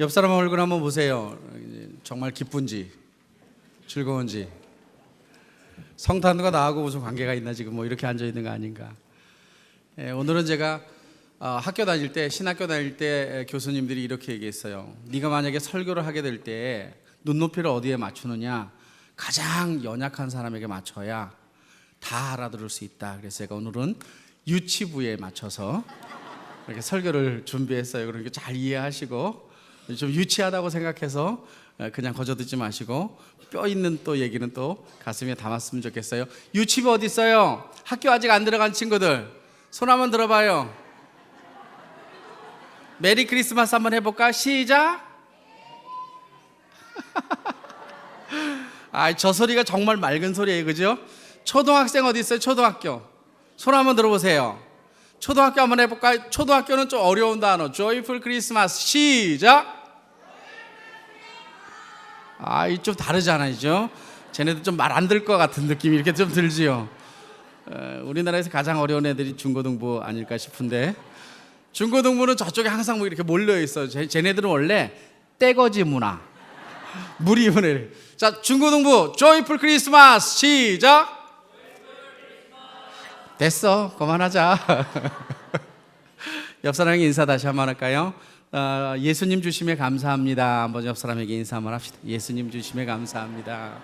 옆 사람 얼굴 한번 보세요. 정말 기쁜지 즐거운지. 성탄과 나하고 무슨 관계가 있나, 지금 뭐 이렇게 앉아 있는 거 아닌가. 오늘은 제가 학교 다닐 때, 신학교 다닐 때 교수님들이 이렇게 얘기했어요. 네가 만약에 설교를 하게 될 때 눈높이를 어디에 맞추느냐, 가장 연약한 사람에게 맞춰야 다 알아들을 수 있다. 그래서 제가 오늘은 유치부에 맞춰서 이렇게 설교를 준비했어요. 그러니까 잘 이해하시고, 좀 유치하다고 생각해서 그냥 거저 듣지 마시고 뼈 있는 또 얘기는 또 가슴에 담았으면 좋겠어요. 유치부 어디 있어요? 학교 아직 안 들어간 친구들 손 한번 들어봐요. 메리 크리스마스 한번 해볼까? 시작. 저 소리가 정말 맑은 소리예요, 그죠? 초등학생 어디 있어요? 초등학교 손 한번 들어보세요. 초등학교 한번 해볼까요? 초등학교는 좀 어려운 단어. Joyful Christmas. 시작. 좀 다르잖아요. 쟤네들 좀 말 안 들 것 같은 느낌이 이렇게 좀 들지요. 우리나라에서 가장 어려운 애들이 중고등부 아닐까 싶은데, 중고등부는 저쪽에 항상 뭐 이렇게 몰려 있어요. 쟤네들은 원래 떼거지 문화, 무리문화. 자, 중고등부 Joyful Christmas. 시작. 됐어, 그만하자. 옆 사람에게 인사 다시 한번 할까요? 예수님 주심에 감사합니다. 한번 옆 사람에게 인사 한번 합시다. 예수님 주심에 감사합니다.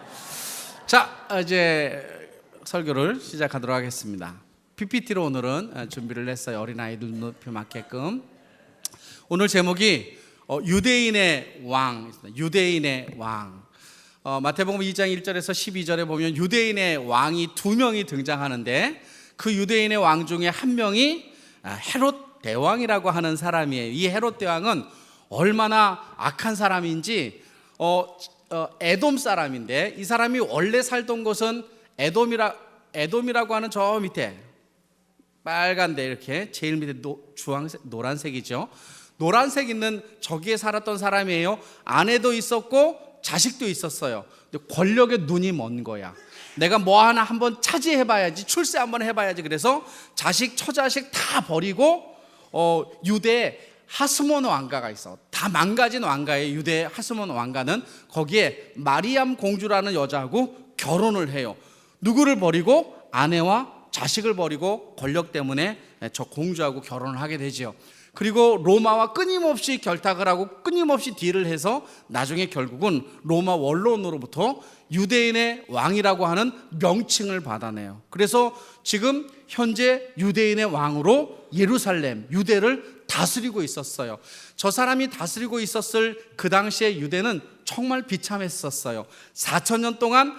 자, 이제 설교를 시작하도록 하겠습니다. PPT로 오늘은 준비를 했어요. 어린아이들 눈높이 맞게끔. 오늘 제목이 유대인의 왕. 유대인의 왕. 마태복음 2장 1절에서 12절에 보면 유대인의 왕이 두 명이 등장하는데, 그 유대인의 왕 중에 한 명이 헤롯 대왕이라고 하는 사람이에요. 이 헤롯 대왕은 얼마나 악한 사람인지, 에돔 사람인데, 이 사람이 원래 살던 곳은 에돔이라고 하는 저 밑에 빨간데 이렇게 제일 밑에 주황색, 노란색이죠. 노란색 있는 저기에 살았던 사람이에요. 아내도 있었고 자식도 있었어요. 근데 권력에 눈이 먼 거야. 내가 뭐 하나 한번 차지해봐야지, 출세 한번 해봐야지. 그래서 자식, 처자식 다 버리고 유대 하스몬 왕가가 있어. 다 망가진 왕가예요. 유대 하스몬 왕가는 거기에 마리암 공주라는 여자하고 결혼을 해요. 누구를 버리고? 아내와 자식을 버리고 권력 때문에 저 공주하고 결혼을 하게 되지요. 그리고 로마와 끊임없이 결탁을 하고 끊임없이 딜을 해서 나중에 결국은 로마 원로원으로부터 유대인의 왕이라고 하는 명칭을 받아내요. 그래서 지금 현재 유대인의 왕으로 예루살렘, 유대를 다스리고 있었어요. 저 사람이 다스리고 있었을 그 당시에 유대는 정말 비참했었어요. 400년 동안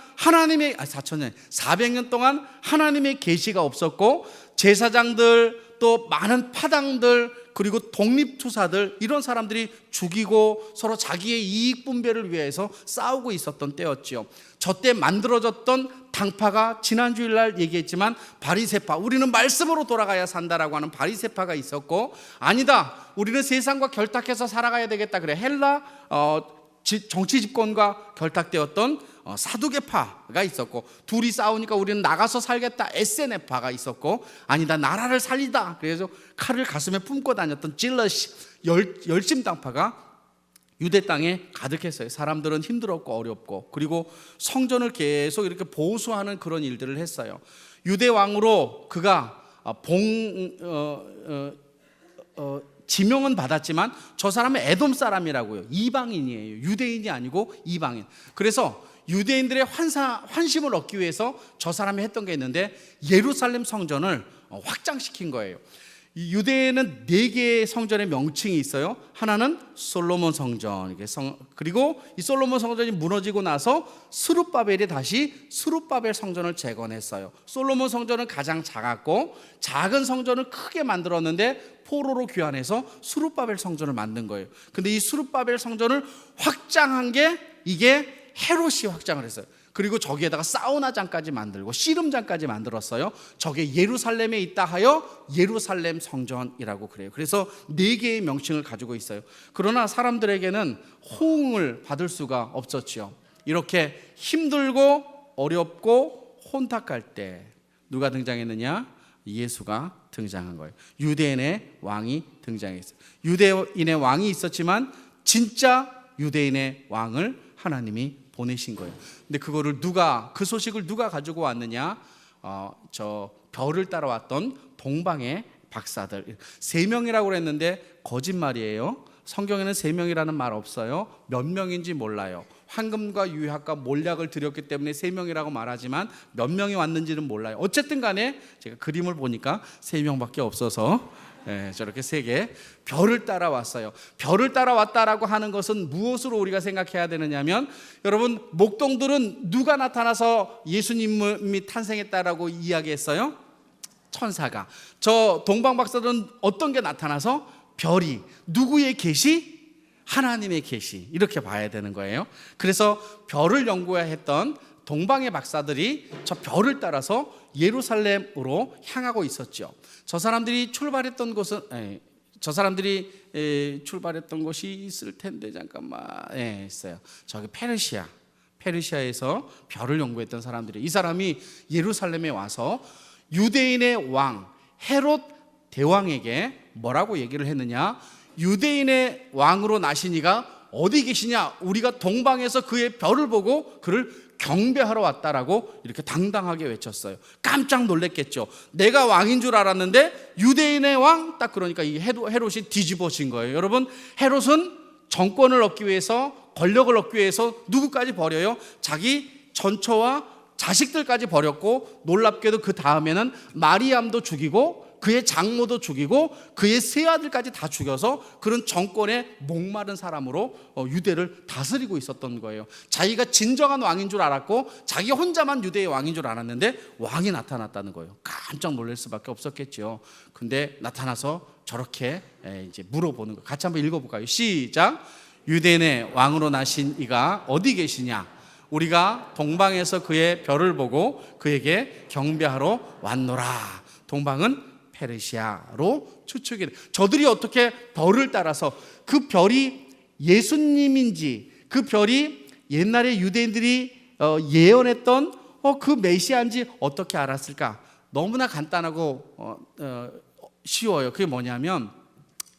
하나님의 계시가 없었고, 제사장들, 또 많은 파당들, 그리고 독립투사들, 이런 사람들이 죽이고 서로 자기의 이익 분배를 위해서 싸우고 있었던 때였지요. 저때 만들어졌던 당파가 지난주일날 얘기했지만 바리새파, 우리는 말씀으로 돌아가야 산다라고 하는 바리새파가 있었고, 아니다, 우리는 세상과 결탁해서 살아가야 되겠다, 그래 헬라 정치 집권과 결탁되었던 사두개파가 있었고, 둘이 싸우니까 우리는 나가서 살겠다, 에세네파가 있었고, 아니다, 나라를 살리다, 그래서 칼을 가슴에 품고 다녔던 질러시 열심당파가 유대 땅에 가득했어요. 사람들은 힘들었고 어렵고, 그리고 성전을 계속 이렇게 보수하는 그런 일들을 했어요. 유대 왕으로 그가 지명은 받았지만 저 사람은 에돔 사람이라고요. 이방인이에요. 유대인이 아니고 이방인. 그래서 유대인들의 환심을 얻기 위해서 저 사람이 했던 게 있는데, 예루살렘 성전을 확장시킨 거예요. 유대에는 4개의 성전의 명칭이 있어요. 하나는 솔로몬 성전, 그리고 이 솔로몬 성전이 무너지고 나서 스룹바벨이 다시 스룹바벨 성전을 재건했어요. 솔로몬 성전은 가장 작았고, 작은 성전을 크게 만들었는데 포로로 귀환해서 스룹바벨 성전을 만든 거예요. 근데 이 스룹바벨 성전을 확장한 게, 이게 헤롯이 확장을 했어요. 그리고 저기에다가 사우나장까지 만들고 씨름장까지 만들었어요. 저게 예루살렘에 있다 하여 예루살렘 성전이라고 그래요. 그래서 4개의 명칭을 가지고 있어요. 그러나 사람들에게는 호응을 받을 수가 없었죠. 이렇게 힘들고 어렵고 혼탁할 때 누가 등장했느냐? 예수가 등장한 거예요. 유대인의 왕이 등장했어요. 유대인의 왕이 있었지만 진짜 유대인의 왕을 하나님이 보내신 거예요. 근데 그거를 그 소식을 누가 가지고 왔느냐? 저 별을 따라왔던 동방의 박사들 3명이라고 그랬는데 거짓말이에요. 성경에는 3명이라는 말 없어요. 몇 명인지 몰라요. 황금과 유약과 몰약을 드렸기 때문에 3명이라고 말하지만 몇 명이 왔는지는 몰라요. 어쨌든 간에 제가 그림을 보니까 3명밖에 없어서 저렇게 3개 별을 따라왔어요. 별을 따라왔다라고 하는 것은 무엇으로 우리가 생각해야 되느냐면, 여러분, 목동들은 누가 나타나서 예수님이 탄생했다라고 이야기했어요? 천사가. 저 동방박사들은 어떤 게 나타나서? 별이. 누구의 계시? 하나님의 계시. 이렇게 봐야 되는 거예요. 그래서 별을 연구했던 동방의 박사들이 저 별을 따라서 예루살렘으로 향하고 있었죠. 저 사람들이 출발했던 곳이 있을 텐데 잠깐만. 있어요. 저기 페르시아에서 별을 연구했던 사람들이, 이 사람이 예루살렘에 와서 유대인의 왕 헤롯 대왕에게 뭐라고 얘기를 했느냐? 유대인의 왕으로 나신 이가 어디 계시냐? 우리가 동방에서 그의 별을 보고 그를 경배하러 왔다라고 이렇게 당당하게 외쳤어요. 깜짝 놀랐겠죠. 내가 왕인 줄 알았는데 유대인의 왕, 딱 그러니까 이 헤롯이 뒤집어진 거예요. 여러분, 헤롯은 정권을 얻기 위해서, 권력을 얻기 위해서 누구까지 버려요? 자기 전처와 자식들까지 버렸고, 놀랍게도 그 다음에는 마리암도 죽이고 그의 장모도 죽이고 그의 세 아들까지 다 죽여서 그런 정권에 목마른 사람으로 유대를 다스리고 있었던 거예요. 자기가 진정한 왕인 줄 알았고 자기 혼자만 유대의 왕인 줄 알았는데 왕이 나타났다는 거예요. 깜짝 놀랄 수밖에 없었겠죠. 근데 나타나서 저렇게 이제 물어보는 거. 같이 한번 읽어볼까요? 시작. 유대인의 왕으로 나신 이가 어디 계시냐? 우리가 동방에서 그의 별을 보고 그에게 경배하러 왔노라. 동방은 페르시아로 추측이 돼. 저들이 어떻게 별을 따라서, 그 별이 예수님인지, 그 별이 옛날에 유대인들이 예언했던 그 메시아인지 어떻게 알았을까? 너무나 간단하고 쉬워요. 그게 뭐냐면,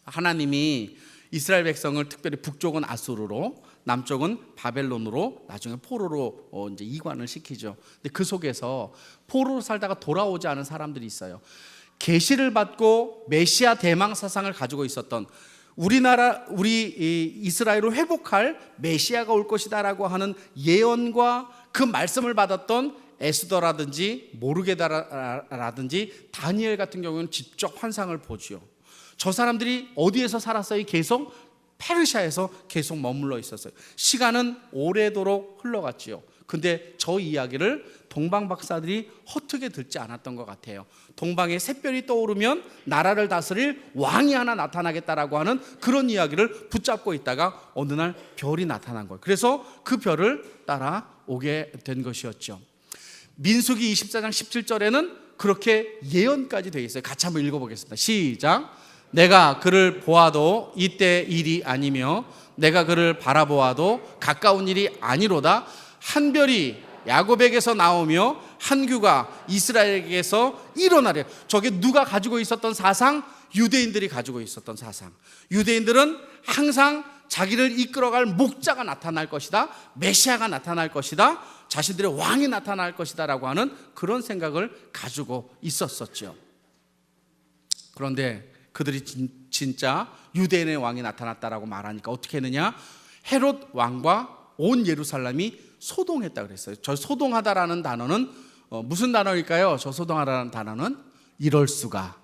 하나님이 이스라엘 백성을 특별히 북쪽은 아수르로, 남쪽은 바벨론으로, 나중에 포로로 이제 이관을 시키죠. 근데 그 속에서 포로로 살다가 돌아오지 않은 사람들이 있어요. 계시를 받고 메시아 대망 사상을 가지고 있었던, 우리 이스라엘을 회복할 메시아가 올 것이다라고 하는 예언과 그 말씀을 받았던 에스더라든지 모르게다라든지 다니엘 같은 경우는 직접 환상을 보지요. 저 사람들이 어디에서 살았어요? 계속 페르시아에서 계속 머물러 있었어요. 시간은 오래도록 흘러갔지요. 근데 저 이야기를 동방 박사들이 허투게 듣지 않았던 것 같아요. 동방에 샛별이 떠오르면 나라를 다스릴 왕이 하나 나타나겠다라고 하는 그런 이야기를 붙잡고 있다가 어느 날 별이 나타난 거예요. 그래서 그 별을 따라 오게 된 것이었죠. 민수기 24장 17절에는 그렇게 예언까지 되어 있어요. 같이 한번 읽어보겠습니다. 시작. 내가 그를 보아도 이때 일이 아니며 내가 그를 바라보아도 가까운 일이 아니로다. 한 별이 야곱에게서 나오며 한 규가 이스라엘에게서 일어나려. 저게 누가 가지고 있었던 사상? 유대인들이 가지고 있었던 사상. 유대인들은 항상 자기를 이끌어갈 목자가 나타날 것이다, 메시아가 나타날 것이다, 자신들의 왕이 나타날 것이다 라고 하는 그런 생각을 가지고 있었었죠. 그런데 그들이 진짜 유대인의 왕이 나타났다라고 말하니까 어떻게 했느냐? 헤롯 왕과 온 예루살렘이 소동했다 그랬어요. 저 소동하다라는 단어는 무슨 단어일까요? 저 소동하다라는 단어는 이럴 수가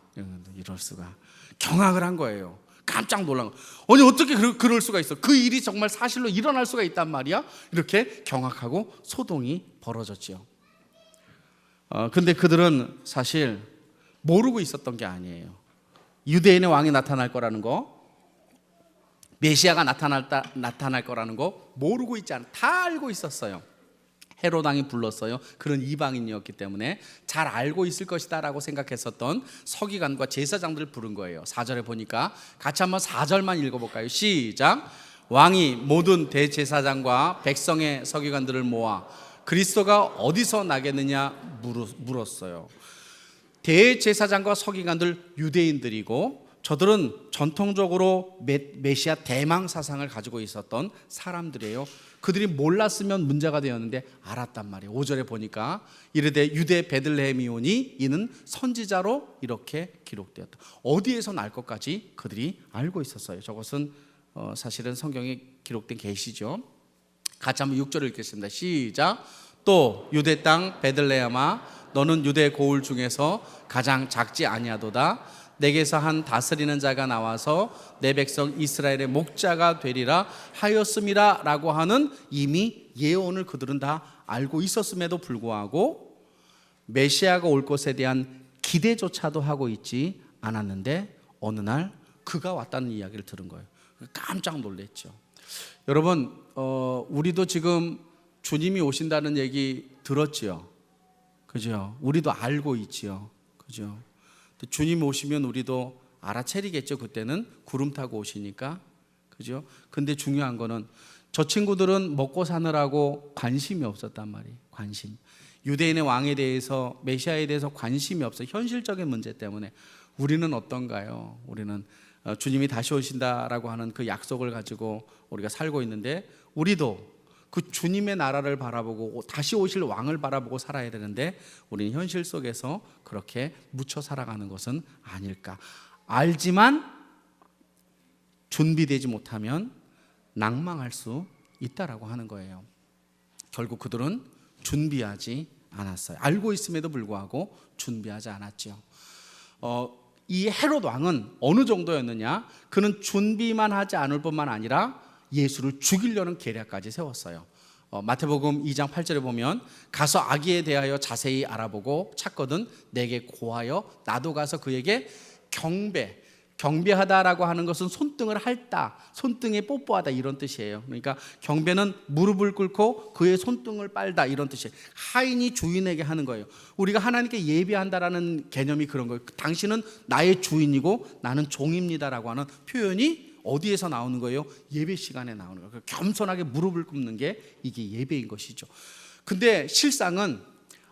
경악을 한 거예요. 깜짝 놀란 거. 아니 어떻게 그럴 수가 있어? 그 일이 정말 사실로 일어날 수가 있단 말이야? 이렇게 경악하고 소동이 벌어졌죠. 근데 그들은 사실 모르고 있었던 게 아니에요. 유대인의 왕이 나타날 거라는 거, 메시아가 나타날 거라는 거 모르고 있지 않아. 다 알고 있었어요. 헤롯 왕이 불렀어요. 그런 이방인이었기 때문에 잘 알고 있을 것이다 라고 생각했었던 서기관과 제사장들을 부른 거예요. 4절에 보니까 같이 한번 4절만 읽어볼까요? 시작. 왕이 모든 대제사장과 백성의 서기관들을 모아 그리스도가 어디서 나겠느냐 물었어요. 대제사장과 서기관들 유대인들이고 저들은 전통적으로 메시아 대망 사상을 가지고 있었던 사람들이에요. 그들이 몰랐으면 문제가 되었는데 알았단 말이에요. 5절에 보니까 이르되 유대 베들레헴이오니 이는 선지자로 이렇게 기록되었다. 어디에서 날 것까지 그들이 알고 있었어요. 저것은 사실은 성경에 기록된 계시죠. 같이 한번 6절을 읽겠습니다. 시작. 또 유대 땅 베들레헴아 너는 유대 고을 중에서 가장 작지 아니하도다. 내게서 한 다스리는 자가 나와서 내 백성 이스라엘의 목자가 되리라 하였음이라 라고 하는 이미 예언을 그들은 다 알고 있었음에도 불구하고 메시아가 올 것에 대한 기대조차도 하고 있지 않았는데 어느 날 그가 왔다는 이야기를 들은 거예요. 깜짝 놀랐죠. 여러분, 우리도 지금 주님이 오신다는 얘기 들었지요. 그죠? 우리도 알고 있지요. 그죠? 주님 오시면 우리도 알아차리겠죠. 그때는 구름 타고 오시니까. 그죠? 근데 중요한 거는 저 친구들은 먹고 사느라고 관심이 없었단 말이에요. 관심. 유대인의 왕에 대해서, 메시아에 대해서 관심이 없어요. 현실적인 문제 때문에. 우리는 어떤가요? 우리는 주님이 다시 오신다라고 하는 그 약속을 가지고 우리가 살고 있는데, 우리도 그 주님의 나라를 바라보고 다시 오실 왕을 바라보고 살아야 되는데 우리는 현실 속에서 그렇게 묻혀 살아가는 것은 아닐까. 알지만 준비되지 못하면 낭망할 수 있다라고 하는 거예요. 결국 그들은 준비하지 않았어요. 알고 있음에도 불구하고 준비하지 않았죠. 이 헤롯 왕은 어느 정도였느냐? 그는 준비만 하지 않을 뿐만 아니라 예수를 죽이려는 계략까지 세웠어요. 마태복음 2장 8절에 보면 가서 아기에 대하여 자세히 알아보고 찾거든 내게 고하여 나도 가서 그에게 경배하다라고 하는 것은 손등을 핥다, 손등에 뽀뽀하다 이런 뜻이에요. 그러니까 경배는 무릎을 꿇고 그의 손등을 빨다 이런 뜻이에요. 하인이 주인에게 하는 거예요. 우리가 하나님께 예배한다라는 개념이 그런 거예요. 당신은 나의 주인이고 나는 종입니다라고 하는 표현이 어디에서 나오는 거예요? 예배 시간에 나오는 거예요. 겸손하게 무릎을 꿇는 게 이게 예배인 것이죠. 근데 실상은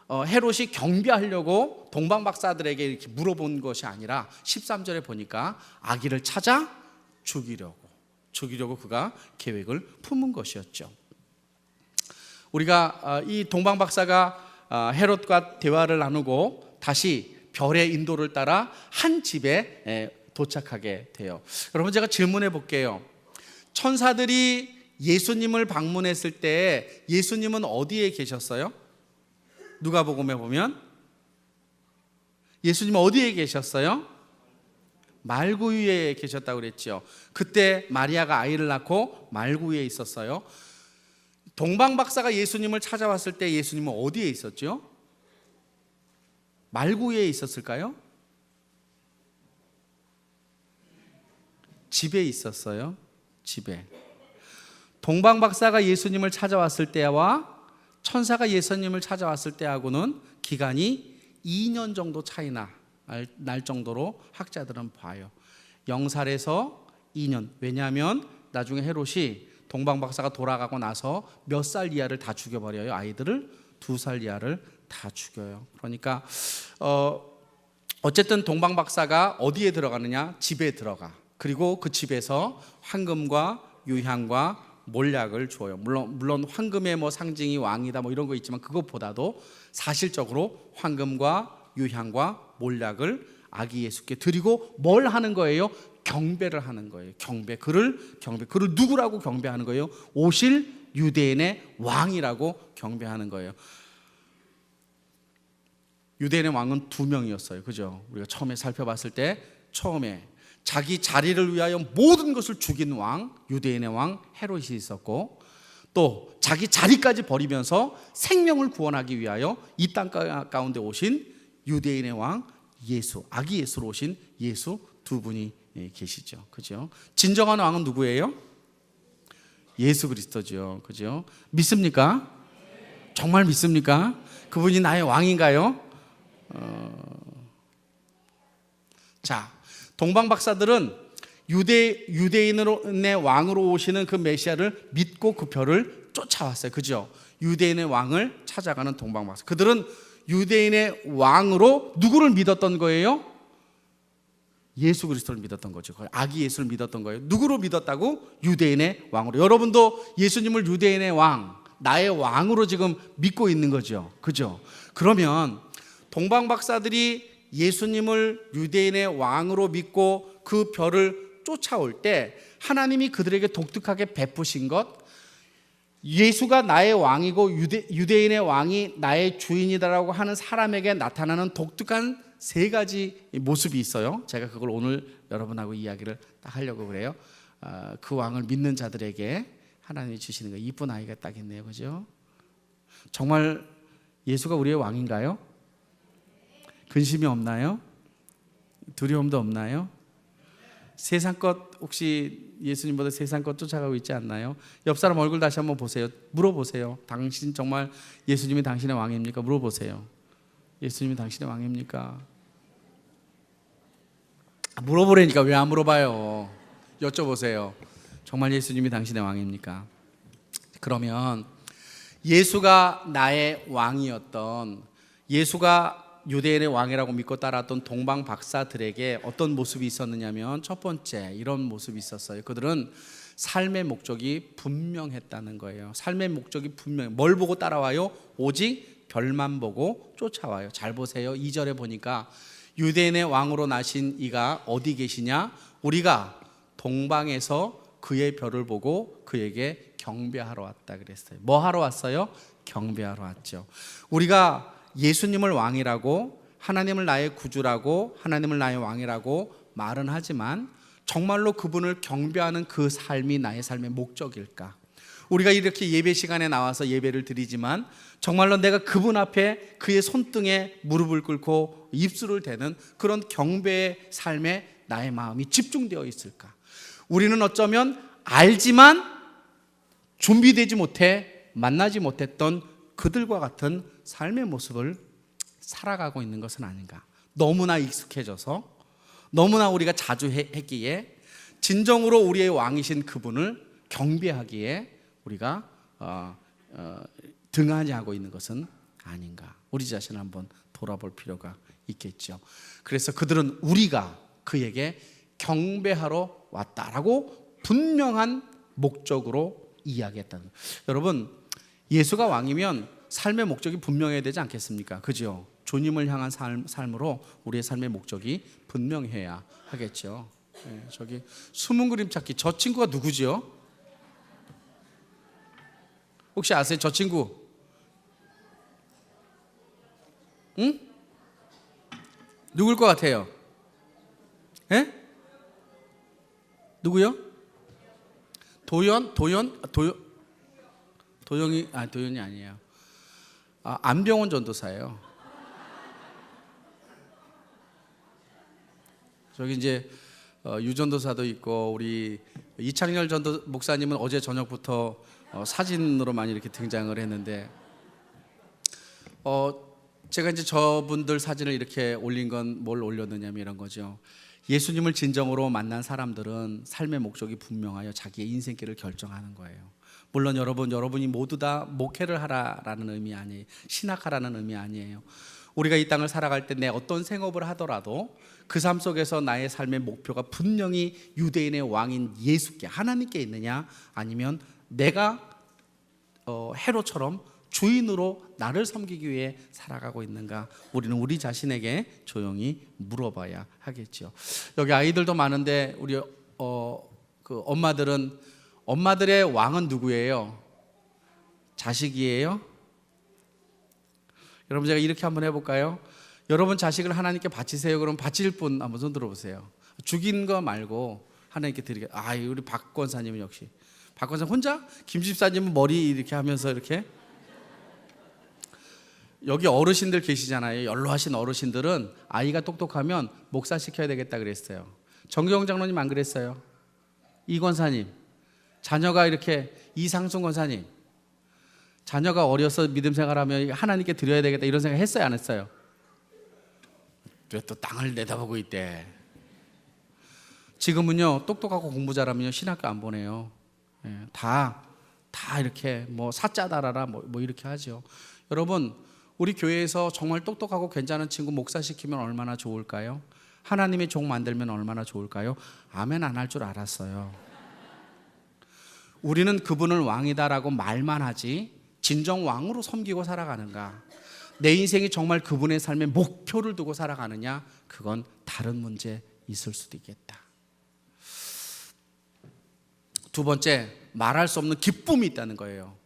헤롯이 경배하려고 동방박사들에게 이렇게 물어본 것이 아니라 13절에 보니까 아기를 찾아 죽이려고 그가 계획을 품은 것이었죠. 우리가 이 동방박사가 헤롯과 대화를 나누고 다시 별의 인도를 따라 한 집에 도착하게 돼요. 여러분, 제가 질문해 볼게요. 천사들이 예수님을 방문했을 때 예수님은 어디에 계셨어요? 누가복음에 보면 예수님은 어디에 계셨어요? 말구 위에 계셨다고 그랬죠. 그때 마리아가 아이를 낳고 말구 위에 있었어요. 동방박사가 예수님을 찾아왔을 때 예수님은 어디에 있었죠? 말구 위에 있었을까요? 집에 있었어요. 집에. 동방박사가 예수님을 찾아왔을 때와 천사가 예수님을 찾아왔을 때하고는 기간이 2년 정도 차이나 날 정도로 학자들은 봐요. 0살에서 2년. 왜냐하면 나중에 헤롯이 동방박사가 돌아가고 나서 몇 살 이하를 다 죽여버려요. 아이들을 2살 이하를 다 죽여요. 그러니까 어쨌든 동방박사가 어디에 들어가느냐? 집에 들어가. 그리고 그 집에서 황금과 유향과 몰약을 줘요. 물론 황금의 상징이 왕이다 이런 거 있지만 그것보다도 사실적으로 황금과 유향과 몰약을 아기 예수께 드리고 뭘 하는 거예요? 경배를 하는 거예요. 경배. 그를 누구라고 경배하는 거예요? 오실 유대인의 왕이라고 경배하는 거예요. 유대인의 왕은 2명이었어요. 그죠? 우리가 처음에 살펴봤을 때 처음에 자기 자리를 위하여 모든 것을 죽인 왕, 유대인의 왕 헤롯이 있었고, 또 자기 자리까지 버리면서 생명을 구원하기 위하여 이 땅 가운데 오신 유대인의 왕 예수, 아기 예수로 오신 예수 두 분이 계시죠. 그죠? 진정한 왕은 누구예요? 예수 그리스도죠. 그죠? 믿습니까? 정말 믿습니까? 그분이 나의 왕인가요? 자, 동방박사들은 유대인의 왕으로 오시는 그 메시아를 믿고 그 별을 쫓아왔어요. 그죠? 유대인의 왕을 찾아가는 동방박사. 그들은 유대인의 왕으로 누구를 믿었던 거예요? 예수 그리스도를 믿었던 거죠. 아기 예수를 믿었던 거예요. 누구로 믿었다고? 유대인의 왕으로. 여러분도 예수님을 유대인의 왕, 나의 왕으로 지금 믿고 있는 거죠. 그죠? 그러면 동방 박사들이 예수님을 유대인의 왕으로 믿고 그 별을 쫓아올 때 하나님이 그들에게 독특하게 베푸신 것, 예수가 나의 왕이고 유대인의 왕이 나의 주인이다라고 하는 사람에게 나타나는 독특한 세 가지 모습이 있어요. 제가 그걸 오늘 여러분하고 이야기를 딱 하려고 그래요. 그 왕을 믿는 자들에게 하나님이 주시는 거. 이쁜 아이가 딱 있네요. 그죠? 정말 예수가 우리의 왕인가요? 근심이 없나요? 두려움도 없나요? 세상 것 혹시 예수님보다 세상 것 쫓아가고 있지 않나요? 옆 사람 얼굴 다시 한번 보세요. 물어보세요. 당신 정말 예수님이 당신의 왕입니까? 물어보세요. 예수님이 당신의 왕입니까? 물어보라니까 왜 안 물어봐요? 여쭤보세요. 정말 예수님이 당신의 왕입니까? 그러면 예수가 나의 왕이었던, 예수가 유대인의 왕이라고 믿고 따랐던 동방 박사들에게 어떤 모습이 있었느냐면, 첫 번째 이런 모습이 있었어요. 그들은 삶의 목적이 분명했다는 거예요. 삶의 목적이 분명해. 뭘 보고 따라와요? 오직 별만 보고 쫓아와요. 잘 보세요. 2절에 보니까 유대인의 왕으로 나신 이가 어디 계시냐? 우리가 동방에서 그의 별을 보고 그에게 경배하러 왔다 그랬어요. 뭐 하러 왔어요? 경배하러 왔죠. 우리가 예수님을 왕이라고, 하나님을 나의 구주라고, 하나님을 나의 왕이라고 말은 하지만 정말로 그분을 경배하는 그 삶이 나의 삶의 목적일까? 우리가 이렇게 예배 시간에 나와서 예배를 드리지만 정말로 내가 그분 앞에 그의 손등에 무릎을 꿇고 입술을 대는 그런 경배의 삶에 나의 마음이 집중되어 있을까? 우리는 어쩌면 알지만 준비되지 못해 만나지 못했던 그들과 같은 삶의 모습을 살아가고 있는 것은 아닌가. 너무나 익숙해져서, 너무나 우리가 자주 했기에, 진정으로 우리의 왕이신 그분을 경배하기에 우리가 등한히하고 있는 것은 아닌가. 우리 자신을 한번 돌아볼 필요가 있겠죠. 그래서 그들은 우리가 그에게 경배하러 왔다라고 분명한 목적으로 이야기했다는 거예요. 여러분, 예수가 왕이면 삶의 목적이 분명해야 되지 않겠습니까? 그죠? 주님을 향한 삶으로 우리의 삶의 목적이 분명해야 하겠죠. 네, 저기 숨은 그림 찾기. 저 친구가 누구지요? 혹시 아세요? 저 친구? 응? 누굴 것 같아요? 예? 누구요? 도연이 아니에요. 안병원 전도사예요. 저기 이제 유전도사도 있고, 우리 이창렬 전도 목사님은 어제 저녁부터 사진으로 많이 이렇게 등장을 했는데, 제가 이제 저분들 사진을 이렇게 올린 건 뭘 올렸느냐면 이런 거죠. 예수님을 진정으로 만난 사람들은 삶의 목적이 분명하여 자기의 인생길을 결정하는 거예요. 물론 여러분이 모두 다 목회를 하라라는 의미 아니에요. 신학하라는 의미 아니에요. 우리가 이 땅을 살아갈 때 내 어떤 생업을 하더라도 그 삶 속에서 나의 삶의 목표가 분명히 유대인의 왕인 예수께, 하나님께 있느냐, 아니면 내가 헤롯처럼 주인으로 나를 섬기기 위해 살아가고 있는가, 우리는 우리 자신에게 조용히 물어봐야 하겠죠. 여기 아이들도 많은데 우리 그 엄마들의 왕은 누구예요? 자식이에요? 여러분, 제가 이렇게 한번 해볼까요? 여러분 자식을 하나님께 바치세요. 그럼 바칠 분 한번 손 들어보세요. 죽인 거 말고 하나님께 드리게. 우리 박 권사님은 역시. 박 권사 혼자? 김 집사님은 머리 이렇게 하면서 이렇게. 여기 어르신들 계시잖아요. 연로하신 어르신들은 아이가 똑똑하면 목사 시켜야 되겠다 그랬어요. 정경 장로님 안 그랬어요? 이 권사님, 자녀가 이렇게, 이상순 권사님, 자녀가 어려서 믿음 생활하면 하나님께 드려야 되겠다 이런 생각 했어요, 안 했어요? 왜 또 땅을 내다보고 있대? 지금은요, 똑똑하고 공부 잘하면요 신학교 안 보내요. 다 이렇게 뭐 사자 달아라 뭐 이렇게 하죠. 여러분, 우리 교회에서 정말 똑똑하고 괜찮은 친구 목사 시키면 얼마나 좋을까요? 하나님의 종 만들면 얼마나 좋을까요? 아멘 안 할 줄 알았어요. 우리는 그분을 왕이다라고 말만 하지 진정 왕으로 섬기고 살아가는가? 내 인생이 정말 그분의 삶에 목표를 두고 살아가느냐? 그건 다른 문제 있을 수도 있겠다. 두 번째, 말할 수 없는 기쁨이 있다는 거예요.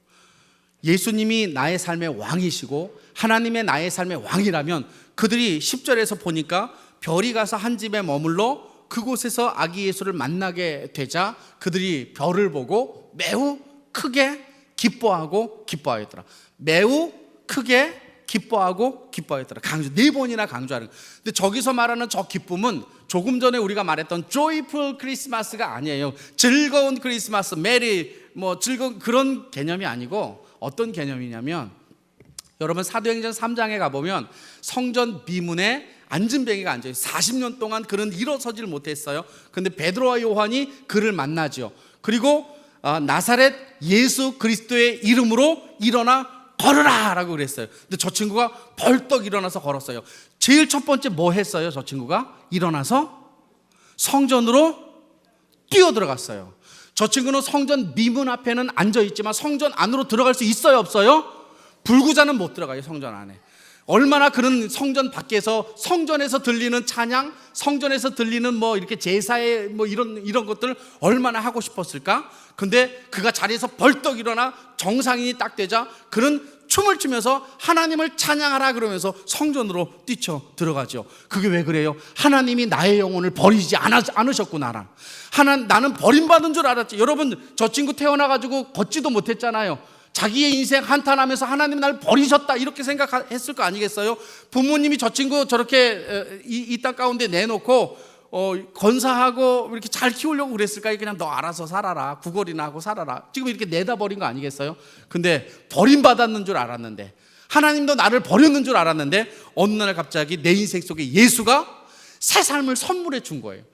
예수님이 나의 삶의 왕이시고 하나님의 나의 삶의 왕이라면 그들이 10절에서 보니까 별이 가서 한 집에 머물러 그곳에서 아기 예수를 만나게 되자 그들이 별을 보고 매우 크게 기뻐하고 기뻐하였더라. 매우 크게 기뻐하고 기뻐하였더라. 강조, 4번이나 강조하는. 근데 저기서 말하는 저 기쁨은 조금 전에 우리가 말했던 joyful 크리스마스가 아니에요. 즐거운 크리스마스, 메리, 즐거운 그런 개념이 아니고 어떤 개념이냐면, 여러분 사도행전 3장에 가보면 성전 비문에 안진뱅이가 앉아요. 40년 동안 그는 일어서지를 못했어요. 근데 베드로와 요한이 그를 만나죠. 그리고 나사렛 예수 그리스도의 이름으로 일어나 걸으라 라고 그랬어요. 근데 저 친구가 벌떡 일어나서 걸었어요. 제일 첫 번째 뭐 했어요? 저 친구가 일어나서 성전으로 뛰어 들어갔어요. 저 친구는 성전 미문 앞에는 앉아있지만 성전 안으로 들어갈 수 있어요, 없어요? 불구자는 못 들어가요, 성전 안에. 얼마나 그런 성전 밖에서 성전에서 들리는 찬양, 성전에서 들리는 이렇게 제사의 이런 것들 얼마나 하고 싶었을까? 근데 그가 자리에서 벌떡 일어나 정상인이 딱 되자 그는 춤을 추면서 하나님을 찬양하라 그러면서 성전으로 뛰쳐 들어가죠. 그게 왜 그래요? 하나님이 나의 영혼을 버리지 않으셨구나. 나는 버림받은 줄 알았지. 여러분 저 친구 태어나가지고 걷지도 못했잖아요. 자기의 인생 한탄하면서 하나님 날 버리셨다 이렇게 생각했을 거 아니겠어요? 부모님이 저 친구 저렇게 이 땅 가운데 내놓고 건사하고 이렇게 잘 키우려고 그랬을까요? 그냥 너 알아서 살아라, 구걸이나 하고 살아라, 지금 이렇게 내다 버린 거 아니겠어요? 근데 버림받았는 줄 알았는데, 하나님도 나를 버렸는 줄 알았는데 어느 날 갑자기 내 인생 속에 예수가 새 삶을 선물해 준 거예요.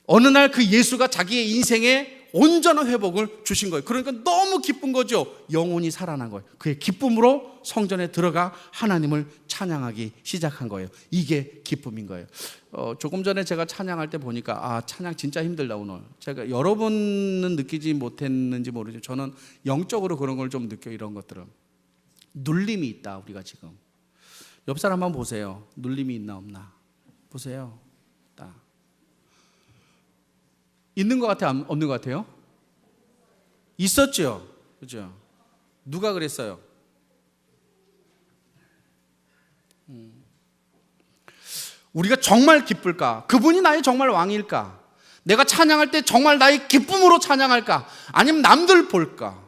어느 날 그 예수가 자기의 인생에 온전한 회복을 주신 거예요. 그러니까 너무 기쁜 거죠. 영혼이 살아난 거예요. 그의 기쁨으로 성전에 들어가 하나님을 찬양하기 시작한 거예요. 이게 기쁨인 거예요. 조금 전에 제가 찬양할 때 보니까 찬양 진짜 힘들다 오늘. 제가 여러분은 느끼지 못했는지 모르죠. 저는 영적으로 그런 걸 좀 느껴요. 이런 것들은 눌림이 있다. 우리가 지금 옆 사람 한번 보세요. 눌림이 있나 없나 보세요. 있는 것 같아요? 없는 것 같아요? 있었죠? 그죠? 누가 그랬어요? 우리가 정말 기쁠까? 그분이 나의 정말 왕일까? 내가 찬양할 때 정말 나의 기쁨으로 찬양할까? 아니면 남들 볼까?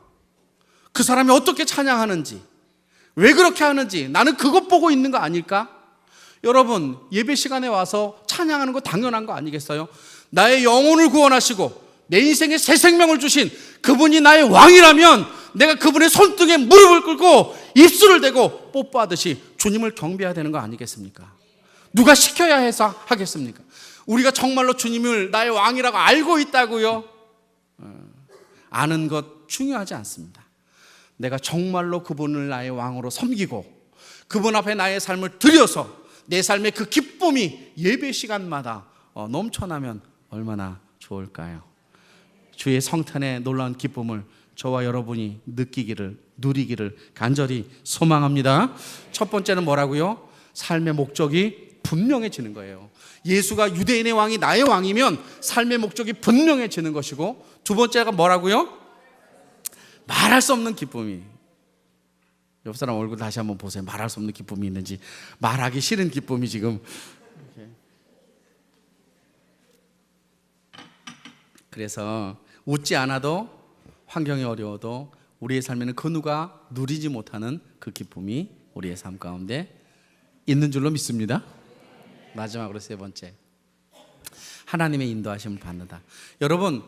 그 사람이 어떻게 찬양하는지, 왜 그렇게 하는지 나는 그것 보고 있는 거 아닐까? 여러분 예배 시간에 와서 찬양하는 거 당연한 거 아니겠어요? 나의 영혼을 구원하시고 내 인생에 새 생명을 주신 그분이 나의 왕이라면 내가 그분의 손등에 무릎을 꿇고 입술을 대고 뽀뽀하듯이 주님을 경배해야 되는 거 아니겠습니까? 누가 시켜야 해서 하겠습니까? 우리가 정말로 주님을 나의 왕이라고 알고 있다고요? 아는 것 중요하지 않습니다. 내가 정말로 그분을 나의 왕으로 섬기고 그분 앞에 나의 삶을 드려서 내 삶의 그 기쁨이 예배 시간마다 넘쳐나면 얼마나 좋을까요? 주의 성탄의 놀라운 기쁨을 저와 여러분이 느끼기를, 누리기를 간절히 소망합니다. 첫 번째는 뭐라고요? 삶의 목적이 분명해지는 거예요. 예수가 유대인의 왕이 나의 왕이면 삶의 목적이 분명해지는 것이고, 두 번째가 뭐라고요? 말할 수 없는 기쁨이. 옆 사람 얼굴 다시 한번 보세요. 말할 수 없는 기쁨이 있는지. 말하기 싫은 기쁨이 지금. 그래서 웃지 않아도, 환경이 어려워도 우리의 삶에는 그 누가 누리지 못하는 그 기쁨이 우리의 삶 가운데 있는 줄로 믿습니다. 마지막으로 세 번째, 하나님의 인도하심을 받는다. 여러분,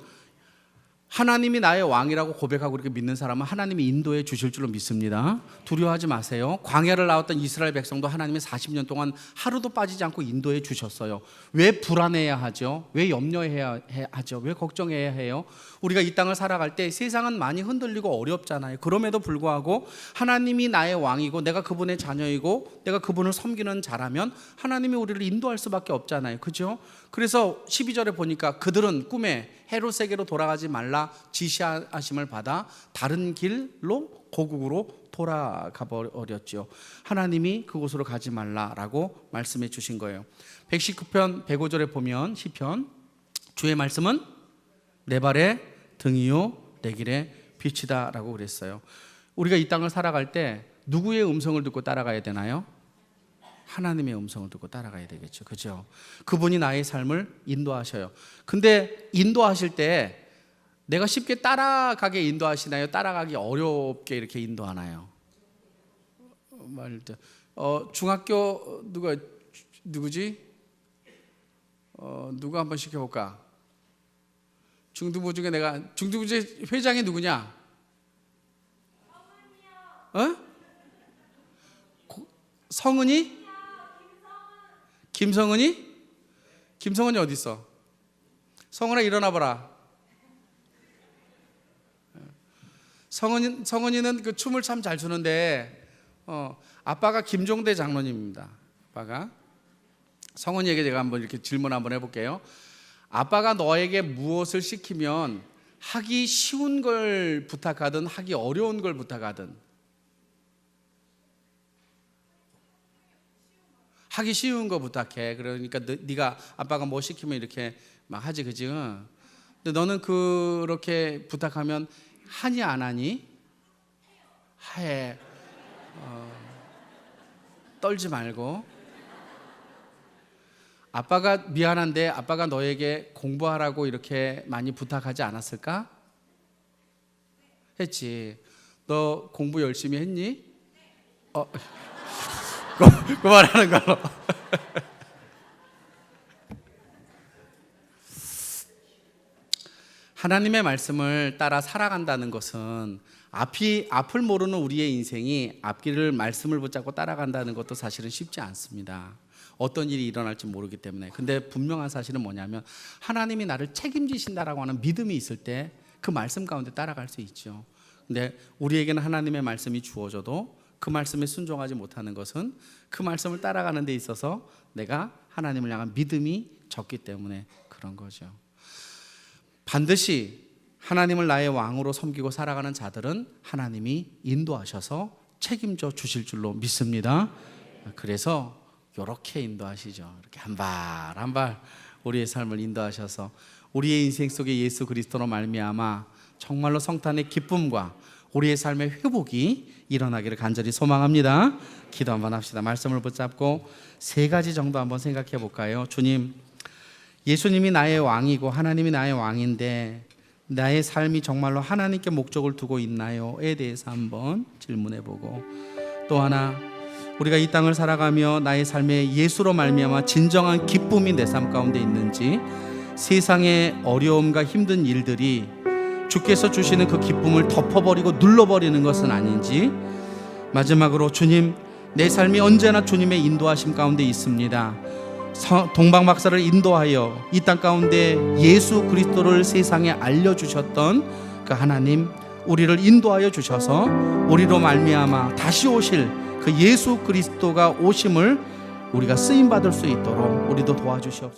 하나님이 나의 왕이라고 고백하고 이렇게 믿는 사람은 하나님이 인도해 주실 줄로 믿습니다. 두려워하지 마세요. 광야를 나왔던 이스라엘 백성도 하나님이 40년 동안 하루도 빠지지 않고 인도해 주셨어요. 왜 불안해야 하죠? 왜 염려해야 하죠? 왜 걱정해야 해요? 우리가 이 땅을 살아갈 때 세상은 많이 흔들리고 어렵잖아요. 그럼에도 불구하고 하나님이 나의 왕이고 내가 그분의 자녀이고 내가 그분을 섬기는 자라면 하나님이 우리를 인도할 수밖에 없잖아요. 그죠? 그래서 12절에 보니까 그들은 꿈에 헤롯에게로 돌아가지 말라 지시하심을 받아 다른 길로 고국으로 돌아가 버렸죠. 하나님이 그곳으로 가지 말라라고 말씀해 주신 거예요. 119편 105절에 보면 시편, 주의 말씀은 내 발의 등이요 내 길의 빛이다 라고 그랬어요. 우리가 이 땅을 살아갈 때 누구의 음성을 듣고 따라가야 되나요? 하나님의 음성을 듣고 따라가야 되겠죠. 그죠? 그분이 나의 삶을 인도하셔요. 근데 인도하실 때 내가 쉽게 따라가게 인도하시나요? 따라가기 어렵게 이렇게 인도하나요? 중학교 누구지? 누구 한번 시켜볼까? 중등부 중에 중등부 회장이 누구냐? 성은이? 김성은이? 김성은이 어디 있어? 성은아 일어나 봐라. 성은이는 그 춤을 참 잘 추는데 아빠가 김종대 장로님입니다. 아빠가 성은이에게 제가 한번 이렇게 질문 한번 해볼게요. 아빠가 너에게 무엇을 시키면 하기 쉬운 걸 부탁하든 하기 어려운 걸 부탁하든 하기 쉬운 거 부탁해. 그러니까 네가 아빠가 뭐 시키면 이렇게 막 하지, 그지? 근데 너는 그렇게 부탁하면 하니 안 하니? 해. 떨지 말고. 아빠가 미안한데 아빠가 너에게 공부하라고 이렇게 많이 부탁하지 않았을까? 했지. 너 공부 열심히 했니? 그 말하는 걸로. 하나님의 말씀을 따라 살아간다는 것은 앞을 모르는 우리의 인생이 앞길을 말씀을 붙잡고 따라간다는 것도 사실은 쉽지 않습니다. 어떤 일이 일어날지 모르기 때문에. 근데 분명한 사실은 뭐냐면 하나님이 나를 책임지신다라고 하는 믿음이 있을 때 그 말씀 가운데 따라갈 수 있죠. 근데 우리에게는 하나님의 말씀이 주어져도 그 말씀에 순종하지 못하는 것은 그 말씀을 따라가는 데 있어서 내가 하나님을 향한 믿음이 적기 때문에 그런 거죠. 반드시 하나님을 나의 왕으로 섬기고 살아가는 자들은 하나님이 인도하셔서 책임져 주실 줄로 믿습니다. 그래서 이렇게 인도하시죠. 이렇게 한 발 한 발 우리의 삶을 인도하셔서 우리의 인생 속에 예수 그리스도로 말미암아 정말로 성탄의 기쁨과 우리의 삶의 회복이 일어나기를 간절히 소망합니다. 기도 한번 합시다. 말씀을 붙잡고 세 가지 정도 한번 생각해 볼까요? 주님, 예수님이 나의 왕이고 하나님이 나의 왕인데 나의 삶이 정말로 하나님께 목적을 두고 있나요?에 대해서 한번 질문해 보고, 또 하나 우리가 이 땅을 살아가며 나의 삶에 예수로 말미암아 진정한 기쁨이 내 삶 가운데 있는지, 세상의 어려움과 힘든 일들이 주께서 주시는 그 기쁨을 덮어버리고 눌러버리는 것은 아닌지, 마지막으로 주님, 내 삶이 언제나 주님의 인도하심 가운데 있습니다. 동방박사를 인도하여 이 땅 가운데 예수 그리스도를 세상에 알려주셨던 그 하나님, 우리를 인도하여 주셔서 우리로 말미암아 다시 오실 그 예수 그리스도가 오심을 우리가 쓰임받을 수 있도록 우리도 도와주시옵소서.